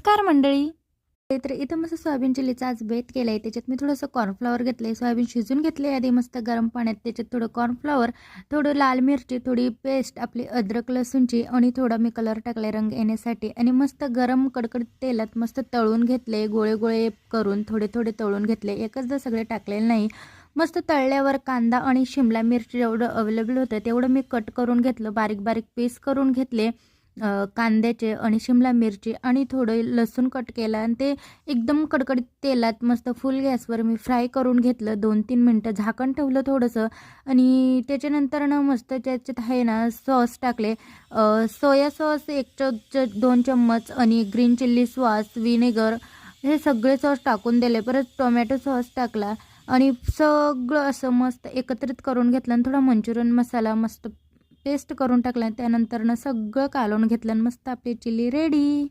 नमस्कार मंडळी. तर इथं मस्त सोयाबीन चिल्लीचा आज बेत केला आहे. त्याच्यात मी थोडंसं कॉर्नफ्लॉवर घेतलं आहे, सोयाबीन शिजून घेतले आधी मस्त गरम पाण्यात. त्याच्यात थोडं कॉर्नफ्लॉवर, थोडं लाल मिरची, थोडी पेस्ट आपली अद्रक लसूणची आणि थोडा मी कलर टाकला रंग येण्यासाठी आणि मस्त गरम कडकडीत तेलात मस्त तळून घेतले. गोळे गोळे करून थोडे थोडे तळून घेतले, एकचदा सगळे टाकलेले नाही. मस्त तळल्यावर कांदा आणि शिमला मिरची जेवढं अवेलेबल होतं तेवढं मी कट करून घेतलं, बारीक बारीक पीस करून घेतले कांद्याचे आणि शिमला मिरची आणि थोडं लसूण कट केला आणि ते एकदम कडकडीत तेलात मस्त फुल गॅसवर मी फ्राय करून घेतलं. 2-3 मिनटं झाकण ठेवलं थोडंसं आणि त्याच्यानंतर ना मस्त त्याच्यात आहे ना सॉस टाकले. सोया सॉस 2 चम्मच आणि ग्रीन चिल्ली सॉस, व्हिनेगर हे सगळे सॉस टाकून दिले. परत टोमॅटो सॉस टाकला आणि सगळं असं मस्त एकत्रित करून घेतलं आणि थोडा मंचुरियन मसाला मस्त पेस्ट करून टाकला. त्यानंतर ना सगळं कालवून घेतलं आणि मस्त आपली चिल्ली रेडी.